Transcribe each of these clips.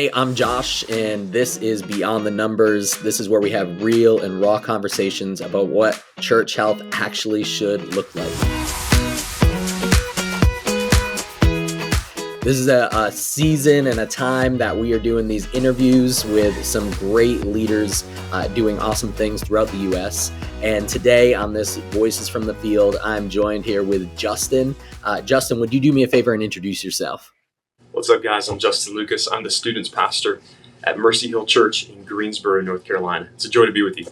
Hey, I'm Josh, and this is Beyond the Numbers. This is where we have real and raw conversations about what church health actually should look like. This is a season and a time that we are doing these interviews with some great leaders doing awesome things throughout the U.S. And today on this Voices from the Field, I'm joined here with Justin. Justin, would you do me a favor and introduce yourself? What's up, guys? I'm Justin Lucas. I'm the students pastor at Mercy Hill Church in Greensboro, North Carolina. It's a joy to be with you.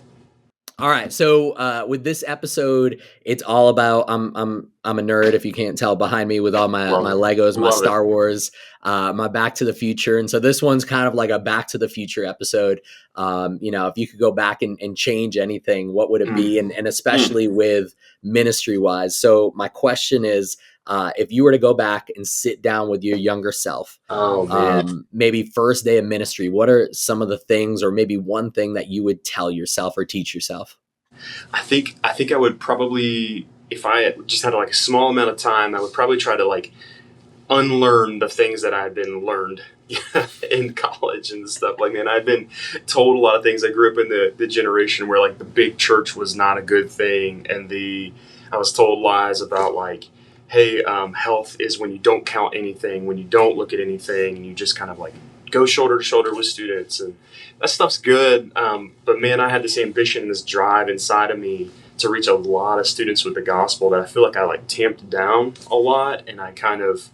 All right. So with this episode, it's all about I'm a nerd, if you can't tell, behind me with all my Legos, my Star Wars, my Back to the Future. And so this one's kind of like a Back to the Future episode. If you could go back and change anything, what would it be? And especially with ministry wise. So my question is, if you were to go back and sit down with your younger self, maybe first day of ministry, what are some of the things, or maybe one thing that you would tell yourself or teach yourself? I think I would probably, if I just had like a small amount of time, I would probably try to like unlearn the things that I had been learned in college and stuff. Like, man, I'd been told a lot of things. I grew up in the generation where like the big church was not a good thing, and I was told lies about like, hey, health is when you don't count anything, when you don't look at anything, and you just kind of like go shoulder to shoulder with students. And that stuff's good. But man, I had this ambition and this drive inside of me to reach a lot of students with the gospel that I feel like I like tamped down a lot. And I kind of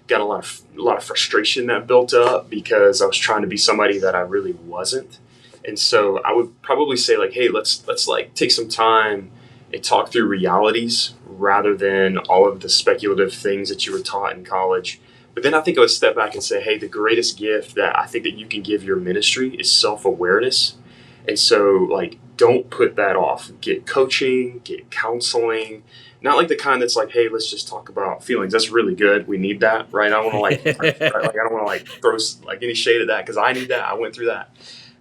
got a lot of frustration that built up because I was trying to be somebody that I really wasn't. And so I would probably say like, hey, let's like take some time and talk through realities rather than all of the speculative things that you were taught in college. But then I think I would step back and say, hey, the greatest gift that I think that you can give your ministry is self-awareness. And so like, don't put that off. Get coaching, get counseling, not like the kind that's like, hey, let's just talk about feelings. That's really good. We need that, right? I don't want to I don't want to like throw like any shade at that because I need that. I went through that.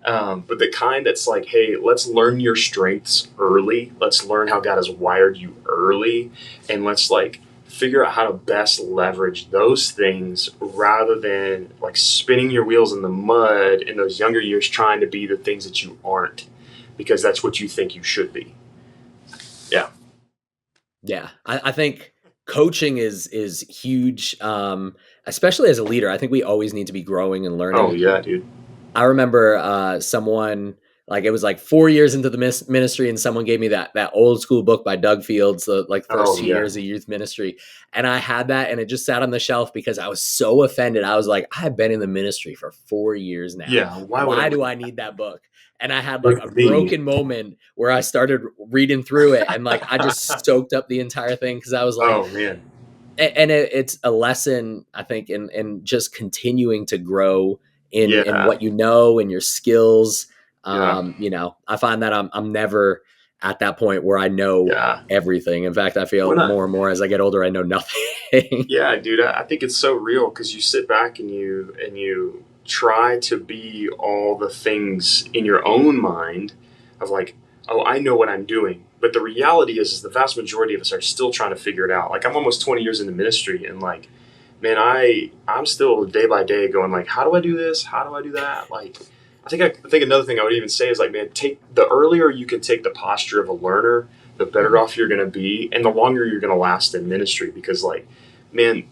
But the kind that's like, hey, let's learn your strengths early. Let's learn how God has wired you early. And let's like figure out how to best leverage those things rather than like spinning your wheels in the mud in those younger years trying to be the things that you aren't because that's what you think you should be. Yeah. Yeah. I think coaching is huge, especially as a leader. I think we always need to be growing and learning. Oh, yeah, dude. I remember someone, like it was like 4 years into the ministry, and someone gave me that old school book by Doug Fields, the like first 2 years of youth ministry. And I had that, and it just sat on the shelf because I was so offended. I was like, I've been in the ministry for 4 years now. Yeah. Why do I need that book? And I had like a broken moment where I started reading through it, and like I just soaked up the entire thing because I was like, oh man. And it's a lesson, I think, in just continuing to grow in what you know and your skills. I find that I'm never at that point where I know everything. In fact, I feel more and more as I get older, I know nothing. Yeah, dude, I think it's so real because you sit back and you try to be all the things in your own mind of like, oh, I know what I'm doing. But the reality is the vast majority of us are still trying to figure it out. Like I'm almost 20 years in the ministry, and like, man, I'm still day by day going like, how do I do this? How do I do that? Like, I think another thing I would even say is like, man, the earlier you can take the posture of a learner, the better off you're going to be, and the longer you're going to last in ministry. Because like, man,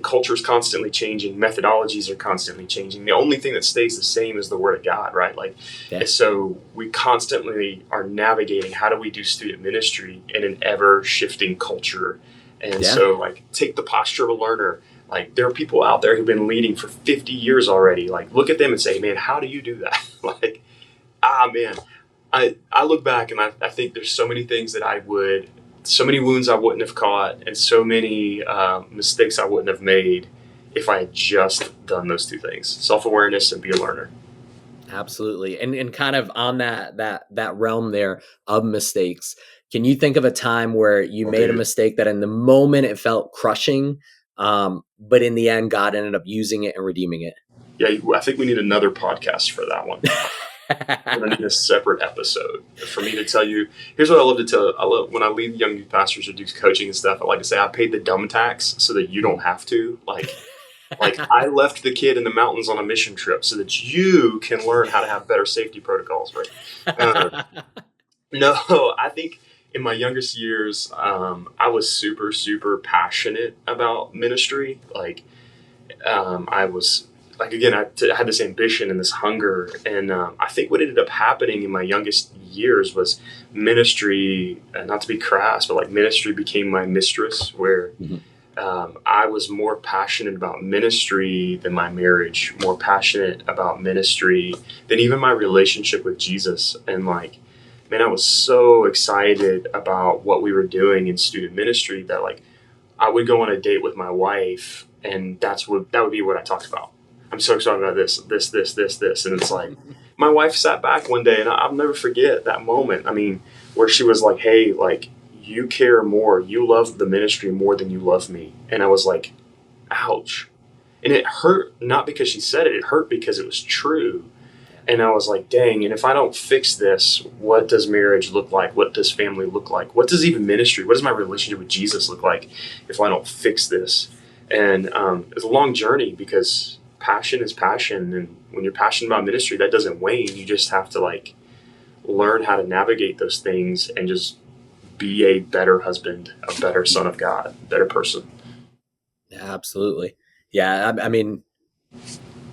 culture is constantly changing, methodologies are constantly changing. The only thing that stays the same is the Word of God, right? Like, and so we constantly are navigating how do we do student ministry in an ever shifting culture. And so like, take the posture of a learner. Like there are people out there who've been leading for 50 years already. Like look at them and say, man, how do you do that? Like, man, I look back and I think there's so many things that so many wounds I wouldn't have caught and so many mistakes I wouldn't have made if I had just done those two things, self-awareness and be a learner. Absolutely. And kind of on that realm there of mistakes, can you think of a time where you made a mistake that in the moment it felt crushing, but in the end, God ended up using it and redeeming it? Yeah, I think we need another podcast for that one. We're going to need a separate episode for me to tell you. Here's what I love to tell. When I lead young youth pastors or do coaching and stuff, I like to say I paid the dumb tax so that you don't have to. Like, Like, I left the kid in the mountains on a mission trip so that you can learn how to have better safety protocols, right? Uh, no, I think in my youngest years, I was super, super passionate about ministry. Like, I was like, again, I had this ambition and this hunger, and I think what ended up happening in my youngest years was ministry. Not to be crass, but like ministry became my mistress, where Mhm. I was more passionate about ministry than my marriage, more passionate about ministry than even my relationship with Jesus. And like, man, I was so excited about what we were doing in student ministry that like I would go on a date with my wife, and that would be what I talked about. I'm so excited about this, and it's like my wife sat back one day, and I'll never forget that moment. I mean, where she was like, "Hey, like you care more, you love the ministry more than you love me," and I was like, "Ouch." And it hurt not because she said it; it hurt because it was true. Yeah. And I was like, dang, and if I don't fix this, what does marriage look like? What does family look like? What does even ministry, what does my relationship with Jesus look like if I don't fix this? And it's a long journey because passion is passion. And when you're passionate about ministry, that doesn't wane. You just have to like learn how to navigate those things and just be a better husband, a better son of God, a better person. Yeah, absolutely. Yeah, I mean,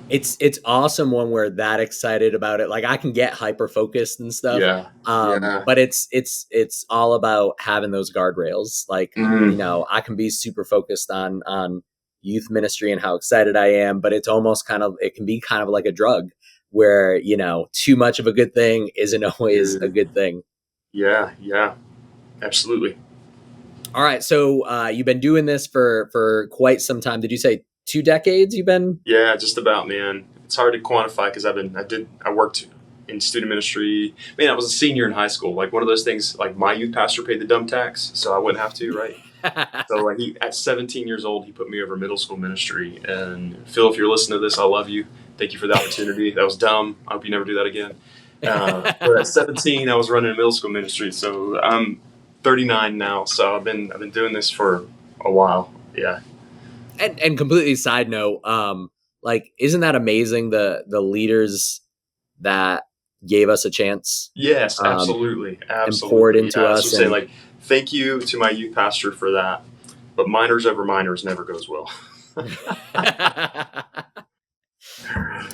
it's awesome when we're that excited about it. Like I can get hyper focused and stuff. Yeah. Yeah. But it's all about having those guardrails. Like, you Mm. know, I can be super focused on youth ministry and how excited I am, but it's almost kind of it can be kind of like a drug where, you know, too much of a good thing isn't always a Dude. good thing. Yeah. Yeah. Absolutely. All right. So you've been doing this for quite some time. Did you say 2 decades you've been? Yeah, just about, man. It's hard to quantify because I worked in student ministry. Man, I was a senior in high school. Like one of those things, like my youth pastor paid the dumb tax, so I wouldn't have to, right? So like at 17 years old, he put me over middle school ministry. And Phil, if you're listening to this, I love you. Thank you for the opportunity. That was dumb. I hope you never do that again. But at 17, I was running a middle school ministry. So I'm 39 now. So I've been doing this for a while. Yeah. And completely side note, like isn't that amazing the leaders that gave us a chance Yes, um absolutely, and poured absolutely. into That's what us I'm saying. and Like, thank you to my youth pastor for that. But minors over minors never goes well.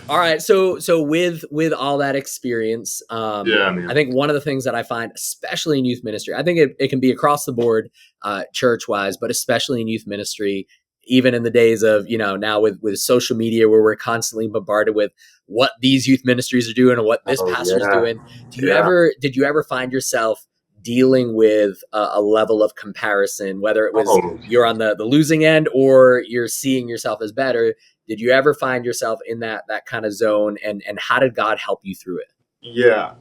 all right, so with all that experience, Yeah, I man. think one of the things that I find, especially in youth ministry, I think it can be across the board, church wise, but especially in youth ministry, even in the days of, you know, now with social media where we're constantly bombarded with what these youth ministries are doing and what this Oh pastor's yeah, doing. yeah. Did you ever find yourself dealing with a level of comparison, whether it was Oh you're on the losing end or you're seeing yourself as better? Did you ever find yourself in that kind of zone, and how did God help you through it? yeah,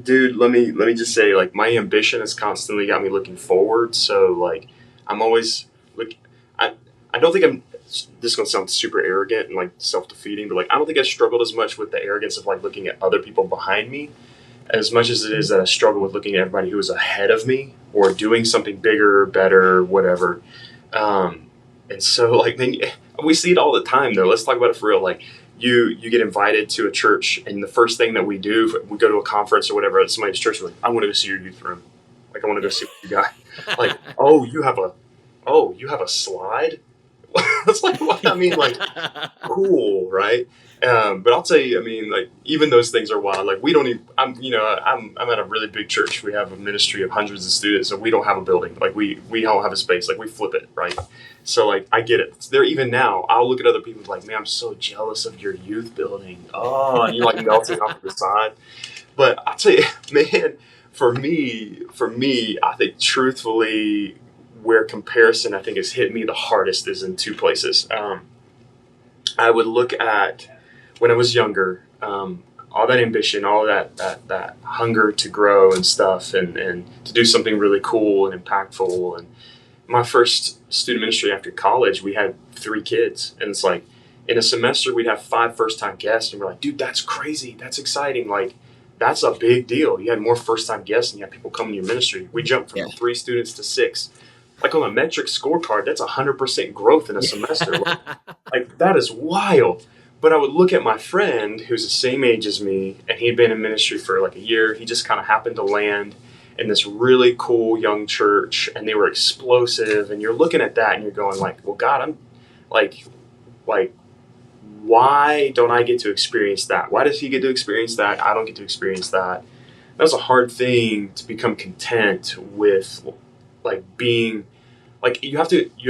dude. Let me just say, like, my ambition has constantly got me looking forward. So like, I'm always look. I I don't think I'm. This is gonna sound super arrogant and like self defeating, but like, I don't think I struggled as much with the arrogance of like looking at other people behind me as much as it is that I struggle with looking at everybody who is ahead of me or doing something bigger, better, whatever. Um, and so, like, then we see it all the time, though. Let's talk about it for real. Like, you get invited to a church, and the first thing that we do, we go to a conference or whatever at somebody's church. We're like, I want to go see your youth room. Like, I want to go see what you got. Like, oh, you have a slide. That's like what I mean. Like, cool, right? But I'll tell you, I mean, like even those things are wild. Like we don't even. I'm at a really big church. We have a ministry of hundreds of students, so we don't have a building. Like we don't have a space. Like we flip it, right? So like I get it. It's there even now. I'll look at other people like, man, I'm so jealous of your youth building. Oh, and you like melting off the side. But I'll tell you, man, for me, I think truthfully, where comparison I think has hit me the hardest is in two places. I would look at when I was younger, all that ambition, all that hunger to grow and stuff, and to do something really cool and impactful. And my first student ministry after college, we had 3 kids, and it's like in a semester we'd have 5 first-time guests, and we're like, dude, that's crazy, that's exciting, like that's a big deal. You had more first-time guests, and you had people coming to your ministry. We jumped Yeah. from 3 students to 6. like on a metric scorecard, that's 100% growth in a semester. Like that is wild. But I would look at my friend who's the same age as me, and he'd been in ministry for like a year. He just kind of happened to land in this really cool young church, and they were explosive. And you're looking at that, and you're going like, "Well, God, I'm like, like, why don't I get to experience that? Why does he get to experience that? I don't get to experience that." That was a hard thing to become content with, like being like you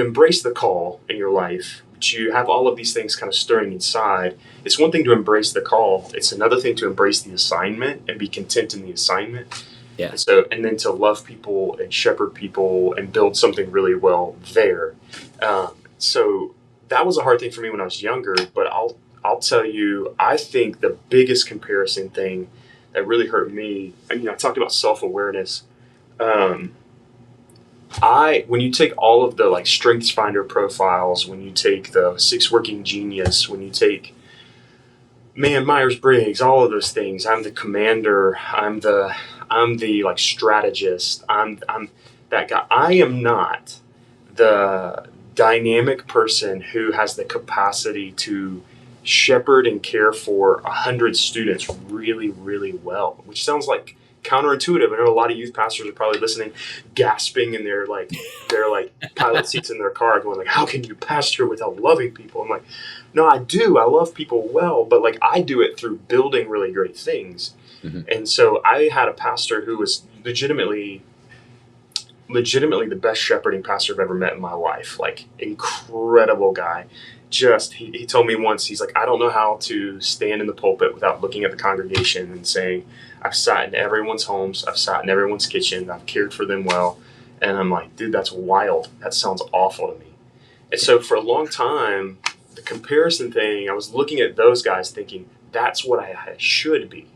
embrace the call in your life, but you have all of these things kind of stirring inside. It's one thing to embrace the call, it's another thing to embrace the assignment and be content in the assignment. Yeah. And then to love people and shepherd people and build something really well there. So that was a hard thing for me when I was younger, but I'll tell you, I think the biggest comparison thing that really hurt me, and I talked about self-awareness. When you take all of the like strengths finder profiles, when you take the 6 working genius, when you take Myers-Briggs, all of those things, I'm the commander, I'm the like strategist, I'm that guy. I am not the dynamic person who has the capacity to shepherd and care for 100 students really, really well, which sounds like counterintuitive. I know a lot of youth pastors are probably listening, gasping in their pilot seats in their car, going like, "How can you pastor without loving people?" I'm like, "No, I do. I love people well, but like I do it through building really great things." Mm-hmm. And so I had a pastor who was legitimately the best shepherding pastor I've ever met in my life. Like incredible guy. Just he told me once, he's like, "I don't know how to stand in the pulpit without looking at the congregation and saying, I've sat in everyone's homes, I've sat in everyone's kitchen, I've cared for them well." And I'm like, "Dude, that's wild. That sounds awful to me." And so for a long time, the comparison thing, I was looking at those guys thinking, that's what I should be.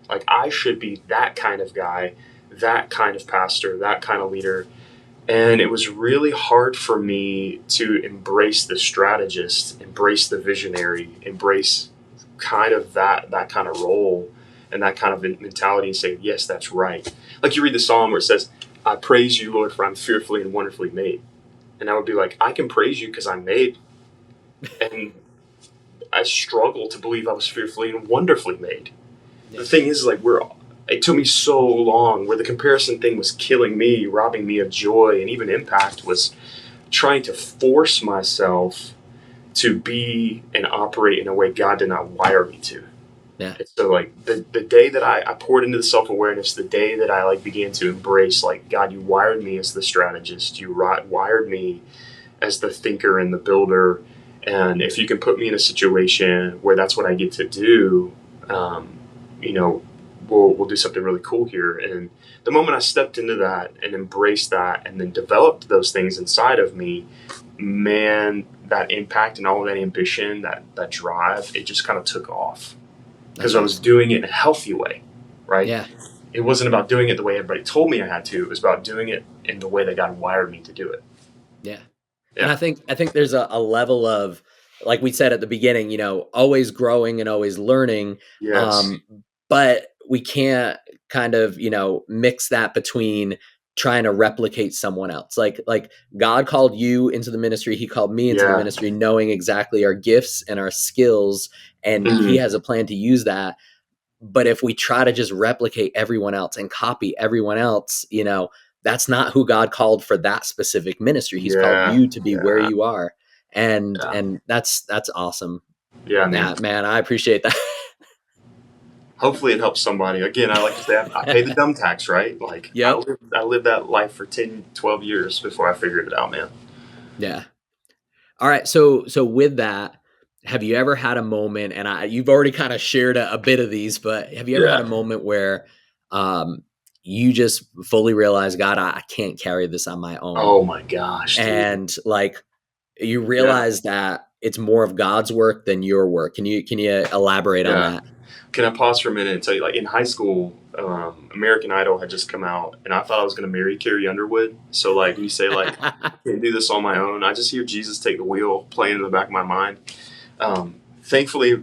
Like I should be that kind of guy, that kind of pastor, that kind of leader. And it was really hard for me to embrace the strategist, embrace the visionary, embrace kind of that kind of role and that kind of mentality and say, yes, that's right. Like you read the psalm where it says, "I praise you, Lord, for I'm fearfully and wonderfully made." And I would be like, I can praise you because I'm made. And I struggle to believe I was fearfully and wonderfully made. Yeah. The thing is, like, it took me so long where the comparison thing was killing me, robbing me of joy and even impact, was trying to force myself to be and operate in a way God did not wire me to. Yeah. And so like the day that I poured into the self-awareness, the day that I like began to embrace, like, God, you wired me as the strategist, you wired me as the thinker and the builder. And if you can put me in a situation where that's what I get to do, we'll do something really cool here. And the moment I stepped into that and embraced that and then developed those things inside of me, man, that impact and all of that ambition, that drive, it just kind of took off. Because I was doing it in a healthy way, right? Yeah. It wasn't about doing it the way everybody told me I had to. It was about doing it in the way that God wired me to do it. Yeah. And I think there's a level of, like we said at the beginning, always growing and always learning. Yes. But we can't kind of, mix that between trying to replicate someone else. Like God called you into the ministry. He called me into the ministry, knowing exactly our gifts and our skills. And he has a plan to use that. But if we try to just replicate everyone else and copy everyone else, that's not who God called for that specific ministry. He's called you to be where you are. And that's awesome. Yeah, man. Man, I appreciate that. Hopefully it helps somebody. Again, I like to say I pay the dumb tax, right? Like, yep. I lived that life for 10, 12 years before I figured it out, man. Yeah. All right. So with that, have you ever had a moment, and you've already kind of shared a bit of these, but have you ever had a moment where you just fully realize, God, I can't carry this on my own? Oh my gosh. Dude. And like, you realize that it's more of God's work than your work. Can you elaborate on that? Can I pause for a minute and tell you, like in high school, American Idol had just come out, and I thought I was going to marry Carrie Underwood. So like when you say like, I can't do this on my own, I just hear Jesus Take the Wheel playing in the back of my mind. Thankfully,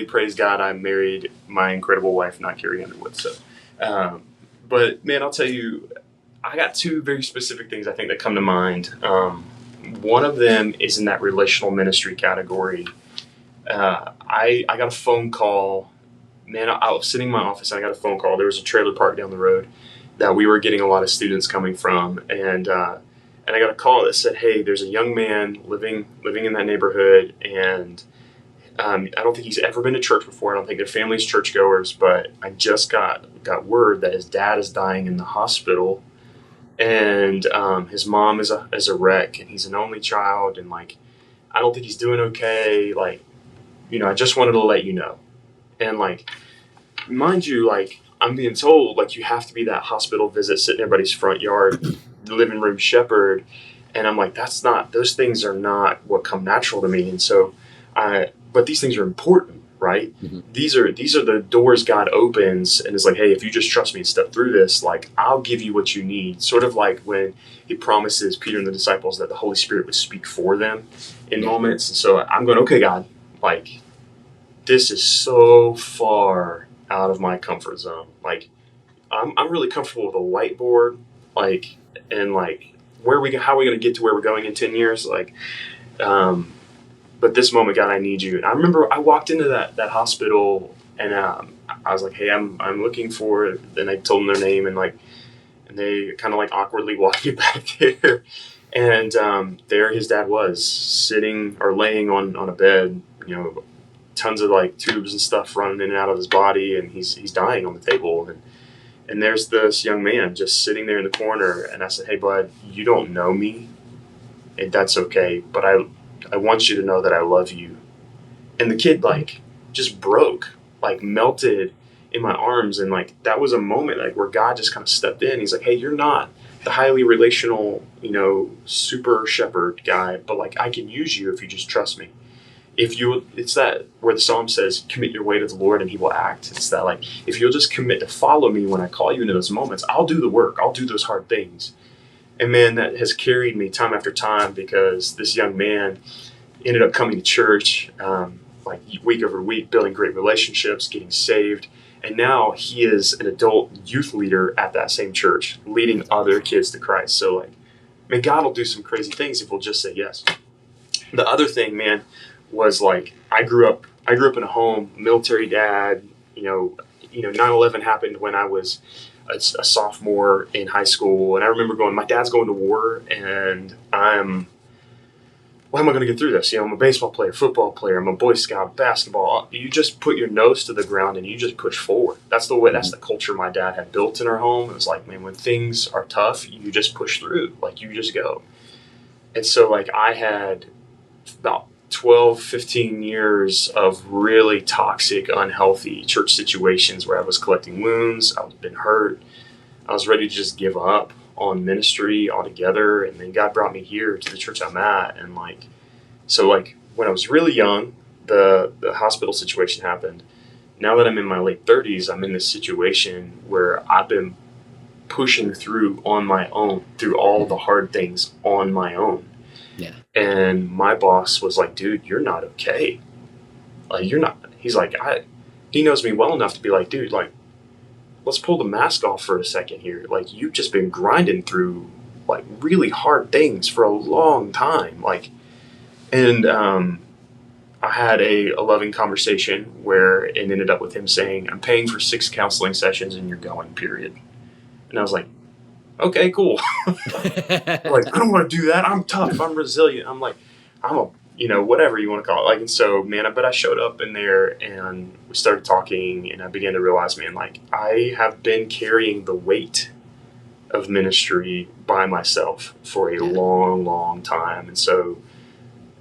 praise God, I married my incredible wife, not Carrie Underwood. So, but man, I'll tell you, I got two very specific things I think that come to mind. One of them is in that relational ministry category. I got a phone call. Man, I was sitting in my office and I got a phone call. There was a trailer park down the road that we were getting a lot of students coming from, and I got a call that said, "Hey, there's a young man living in that neighborhood, and I don't think he's ever been to church before. I don't think their family's churchgoers, but I just got word that his dad is dying in the hospital, and his mom is a wreck, and he's an only child, and like I don't think he's doing okay. Like, I just wanted to let you know." And like, mind you, like I'm being told like you have to be that hospital visit, sit in everybody's front yard, the living room shepherd, and I'm like, those things are not what come natural to me. And so but these things are important, right? Mm-hmm. These are the doors God opens, and it's like, hey, if you just trust me and step through this, like I'll give you what you need. Sort of like when he promises Peter and the disciples that the Holy Spirit would speak for them in moments. And so I'm going, okay, God, like this is so far out of my comfort zone. Like I'm really comfortable with a whiteboard, like, and like how are we going to get to where we're going in 10 years? Like, but this moment, God, I need you. And I remember I walked into that hospital, and I was like, hey, I'm looking for it. And I told them their name, and they kind of like awkwardly walked me back there. And there his dad was sitting or laying on a bed, tons of like tubes and stuff running in and out of his body, and he's dying on the table. And there's this young man just sitting there in the corner. And I said, hey, bud, you don't know me, and that's okay. But I want you to know that I love you. And the kid like just broke, like melted in my arms. And like, that was a moment like where God just kind of stepped in. He's like, hey, you're not the highly relational, super shepherd guy, but like I can use you if you just trust me. It's that where the Psalm says, commit your way to the Lord and he will act. It's that like, if you'll just commit to follow me when I call you into those moments, I'll do the work. I'll do those hard things. And man, that has carried me time after time, because this young man ended up coming to church, like week over week, building great relationships, getting saved. And now he is an adult youth leader at that same church, leading other kids to Christ. So like, man, God will do some crazy things if we'll just say yes. The other thing, man, was like, I grew up in a home, military dad, 9/11 happened when I was a sophomore in high school. And I remember my dad's going to war, and how am I going to get through this? I'm a baseball player, football player, I'm a Boy Scout, basketball. You just put your nose to the ground and you just push forward. That's the way, that's the culture my dad had built in our home. It was like, man, when things are tough, you just push through, like you just go. And so like I had about 12, 15 years of really toxic, unhealthy church situations where I was collecting wounds, I was been hurt, I was ready to just give up on ministry altogether. And then God brought me here to the church I'm at. And like, so like when I was really young, the hospital situation happened. Now that I'm in my late 30s, I'm in this situation where I've been pushing through on my own, through all the hard things on my own. Yeah. And my boss was like, dude, you're not okay. Like, you're not, he's like, he knows me well enough to be like, dude, like, let's pull the mask off for a second here. Like, you've just been grinding through like really hard things for a long time. Like, and I had a loving conversation where it ended up with him saying, I'm paying for 6 counseling sessions and you're going, period. And I was like, okay, cool. Like, I don't want to do that. I'm tough. I'm resilient. I'm like, I'm a, whatever you want to call it. Like, and so, man, but I showed up in there and we started talking, and I began to realize, man, like I have been carrying the weight of ministry by myself for a long, long time. And so,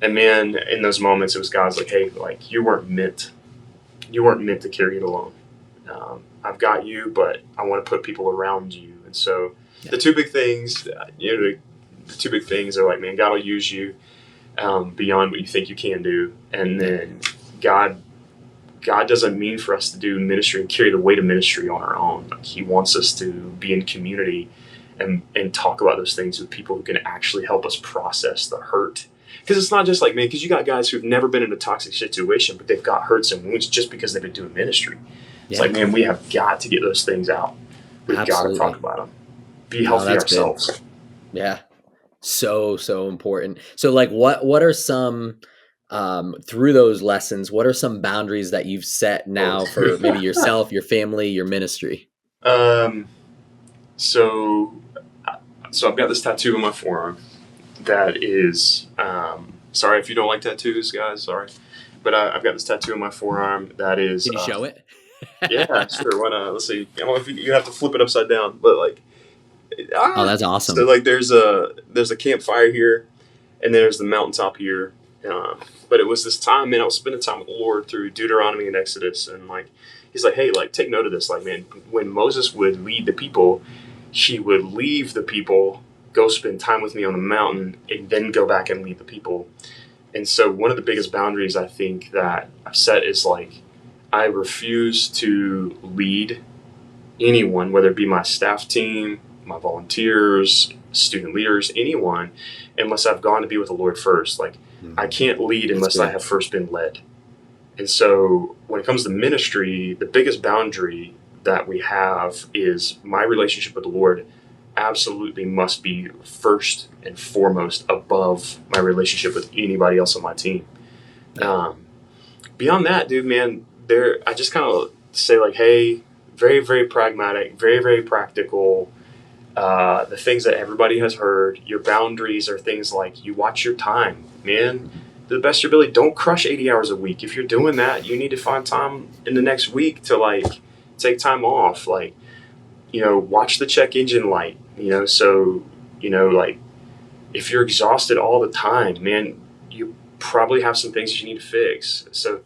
and man, in those moments, it was God's like, hey, like you weren't meant to carry it alone. I've got you, but I want to put people around you. And so the two big things, the two big things are like, man, God will use you beyond what you think you can do. And then God doesn't mean for us to do ministry and carry the weight of ministry on our own. Like, he wants us to be in community and talk about those things with people who can actually help us process the hurt. Because it's not just like, man, because you got guys who've never been in a toxic situation, but they've got hurts and wounds just because they've been doing ministry. It's like, man, we have got to get those things out. We've got to talk about them. be No, healthy that's good. ourselves. Yeah. So important. So like what are some through those lessons, what are some boundaries that you've set Oh. now for maybe yourself, your family, your ministry? um, so so I've got this tattoo on my forearm that is sorry if you don't like tattoos, guys. Sorry, but I've got this tattoo on my forearm that is Can you show it? yeah, sure. Why not? Let's see. I don't know if you have to flip it upside down, but like Oh, that's so awesome. like there's a campfire here, and there's the mountaintop here. But it was this time, man. I was spending time with the Lord through Deuteronomy and Exodus, and like he's like, hey, like take note of this. Like, man, when Moses would lead the people, he would leave the people, go spend time with me on the mountain, and then go back and lead the people. And so one of the biggest boundaries I think that I've set is like I refuse to lead anyone, whether it be my staff team, my volunteers, student leaders, anyone, unless I've gone to be with the Lord first. Like, I can't lead That's unless I good. have first been led. And so, when it comes to ministry, the biggest boundary that we have is my relationship with the Lord absolutely must be first and foremost above my relationship with anybody else on my team. Um, Beyond that, dude, man, I just kind of say like, hey, very, very pragmatic, very, very practical. The things that everybody has heard. Your boundaries are things like you watch your time, man. To the best of your ability, don't crush 80 hours a week. If you're doing that, you need to find time in the next week to like take time off. Like, watch the check engine light. So like if you're exhausted all the time, man, you probably have some things you need to fix. So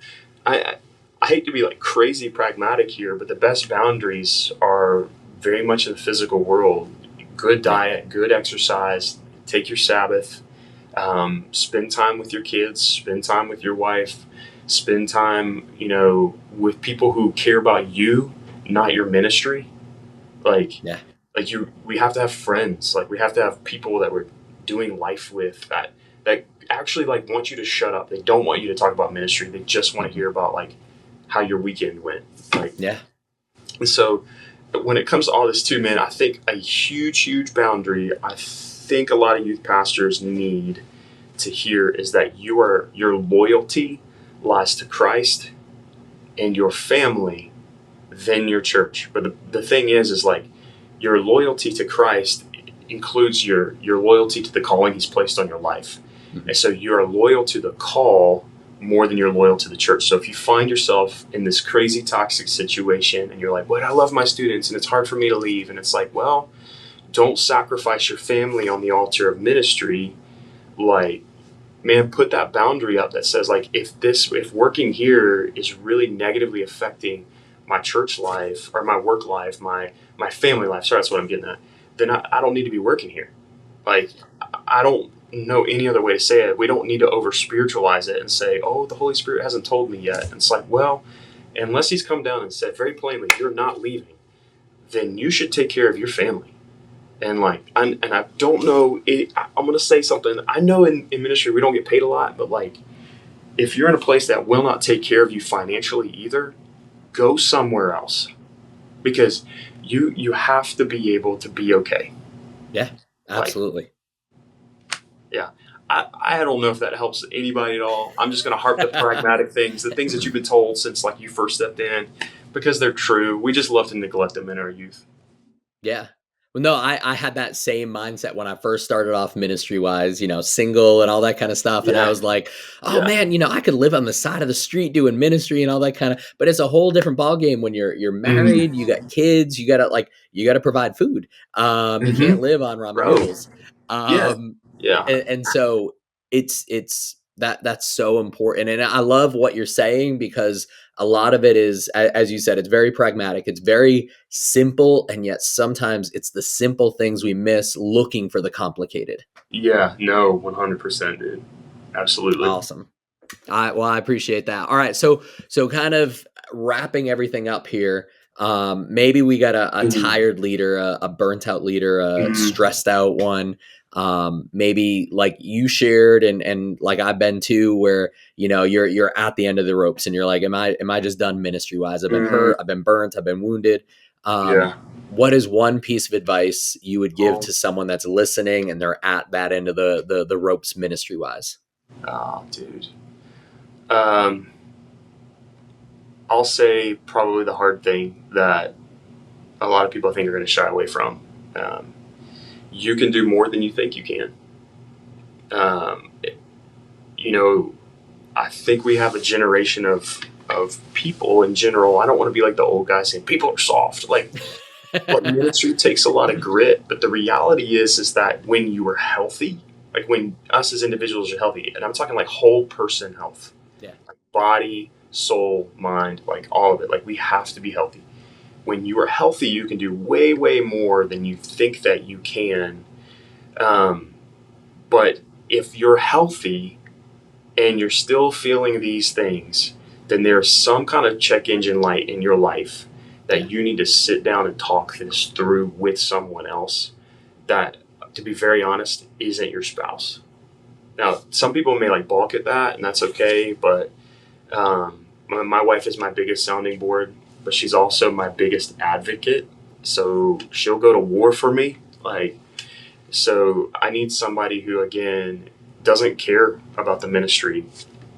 I I hate to be like crazy pragmatic here, but the best boundaries are very much in the physical world. Good Yeah. diet, good exercise, take your Sabbath, spend time with your kids, spend time with your wife, spend time, with people who care about you, not your ministry. Like, Yeah. we have to have friends. Like, we have to have people that we're doing life with that actually like want you to shut up. They don't want you to talk about ministry. They just want to hear about like how your weekend went. Like, Yeah. and so when it comes to all this too, man, I think a huge, huge boundary I think a lot of youth pastors need to hear is that your loyalty lies to Christ and your family, then your church. But the thing is like your loyalty to Christ includes your loyalty to the calling he's placed on your life. Mhm. And so you are loyal to the call more than you're loyal to the church. So if you find yourself in this crazy toxic situation and you're like, but I love my students and it's hard for me to leave. And it's like, well, don't sacrifice your family on the altar of ministry. Like, man, put that boundary up that says like, if working here is really negatively affecting my church life or my work life, my family life, sorry, that's what I'm getting at, then I don't need to be working here. Like, I don't know any other way to say it. We don't need to over spiritualize it and say, oh, the Holy Spirit hasn't told me yet. And it's like, well, unless he's come down and said very plainly, you're not leaving, then you should take care of your family. And like, and I don't know, I'm going to say something. I know in ministry we don't get paid a lot, but like, if you're in a place that will not take care of you financially either, go somewhere else because you have to be able to be okay. Yeah. Like, Absolutely. yeah. I don't know if that helps anybody at all. I'm just going to harp the pragmatic things, the things that you've been told since like you first stepped in, because they're true. We just love to neglect them in our youth. Yeah. Well, no, I had that same mindset when I first started off ministry wise, single and all that kind of stuff. And I Yeah, was like, oh yeah, man, I could live on the side of the street doing ministry and all that kind of, but it's a whole different ballgame when you're married, you got kids, you gotta provide food. You can't live on ramen bro. noodles. Yeah, Um, yeah, and so it's that's so important. And I love what you're saying because a lot of it is, as you said, it's very pragmatic. It's very simple. And yet sometimes it's the simple things we miss looking for the complicated. yeah. No, 100%, dude. Absolutely. Awesome. I appreciate that. All right. So kind of wrapping everything up here. Maybe we got a Mhm. tired leader, a burnt out leader, a Mhm. stressed out one. Maybe like you shared and like I've been too, where, you're at the end of the ropes and you're like, am I just done ministry wise? I've been Mhm. hurt. I've been burnt. I've been wounded. Um, Yeah. what is one piece of advice you would give to someone that's listening and they're at that end of the ropes ministry wise? Oh, dude. I'll say probably the hard thing that a lot of people I think are going to shy away from. You can do more than you think you can. You know, I think we have a generation of people in general. I don't want to be like the old guy saying people are soft. Like, but ministry takes a lot of grit. But the reality is that when you are healthy, like when us as individuals are healthy, and I'm talking like whole person health, like body, soul, mind, like all of it. Like we have to be healthy. When you are healthy, you can do way, way more than you think that you can. But if you're healthy and you're still feeling these things, then there's some kind of check engine light in your life that you need to sit down and talk this through with someone else that, to be very honest, isn't your spouse. Now, some people may like balk at that, and that's okay, but my wife is my biggest sounding board, but she's also my biggest advocate. So she'll go to war for me. So I need somebody who, again, doesn't care about the ministry.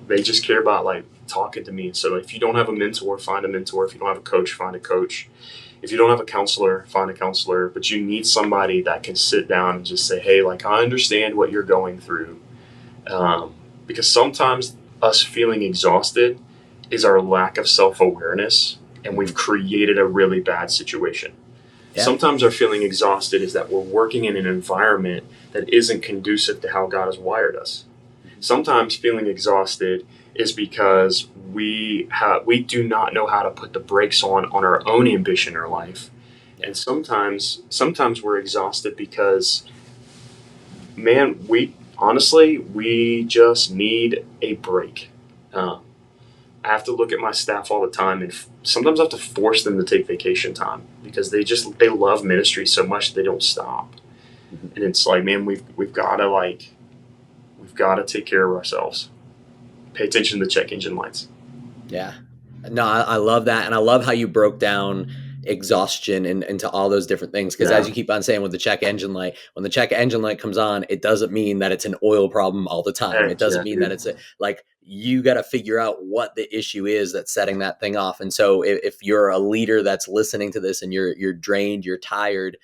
They just care about like talking to me. So if you don't have a mentor, find a mentor. If you don't have a coach, find a coach. If you don't have a counselor, find a counselor. But you need somebody that can sit down and just say, hey, like, I understand what you're going through. Because sometimes us feeling exhausted is our lack of self-awareness, and we've created a really bad situation. Yeah. Sometimes our feeling exhausted is that we're working in an environment that isn't conducive to how God has wired us. Sometimes feeling exhausted is because we do not know how to put the brakes on our own ambition in our life. And sometimes we're exhausted because, man, we just need a break. I have to look at my staff all the time, and sometimes I have to force them to take vacation time because they love ministry so much they don't stop. And it's like, man, we've got to take care of ourselves. Pay attention to the check engine lights. Yeah. No, I love that. And I love how you broke down exhaustion and into all those different things. Because as you keep on saying with the check engine light, when the check engine light comes on, it doesn't mean that it's an oil problem all the time. It doesn't mean that it's like you got to figure out what the issue is that's setting that thing off. And so if you're a leader that's listening to this and you're drained, you're tired,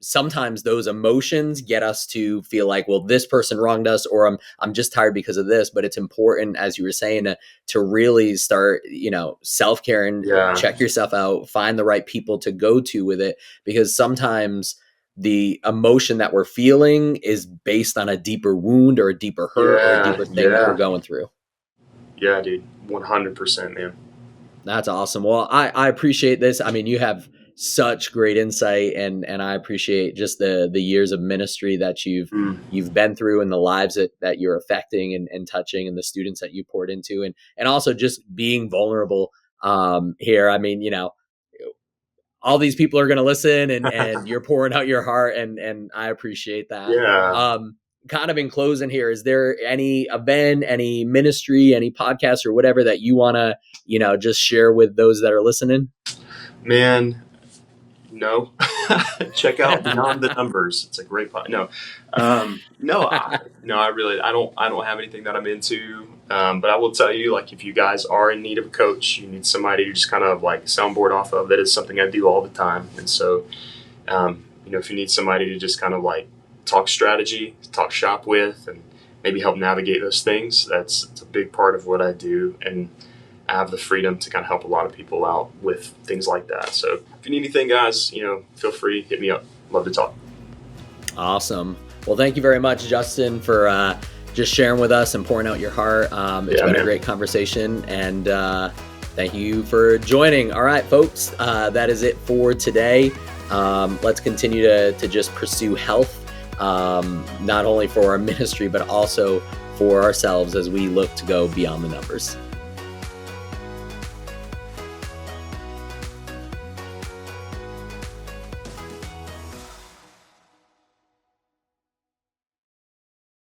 sometimes those emotions get us to feel like, well, this person wronged us, or I'm just tired because of this. But it's important, as you were saying, to really start, self-care and check yourself out, find the right people to go to with it, because sometimes the emotion that we're feeling is based on a deeper wound or a deeper hurt or a deeper thing that we're going through. Yeah, dude. 100%, man. That's awesome. Well, I appreciate this. I mean, you have such great insight, and I appreciate just the years of ministry that you've been through, and the lives that you're affecting and touching, and the students that you poured into, and also just being vulnerable here. I mean, all these people are going to listen, and you're pouring out your heart, and I appreciate that. Yeah. Kind of in closing here, is there any event, any ministry, any podcast or whatever that you want to, just share with those that are listening? Man, no. Check out Beyond the Numbers. It's a great podcast. No, I don't have anything that I'm into. But I will tell you, like, if you guys are in need of a coach, you need somebody to just kind of like soundboard off of. That is something I do all the time. And so, if you need somebody to just kind of like talk strategy, talk shop with, and maybe help navigate those things, it's a big part of what I do. And I have the freedom to kind of help a lot of people out with things like that. So if you need anything, guys, feel free, hit me up. Love to talk. Awesome. Well, thank you very much, Justin, for just sharing with us and pouring out your heart. It's been a great conversation, and thank you for joining. All right, folks, that is it for today. Let's continue to just pursue health, not only for our ministry, but also for ourselves as we look to go beyond the numbers.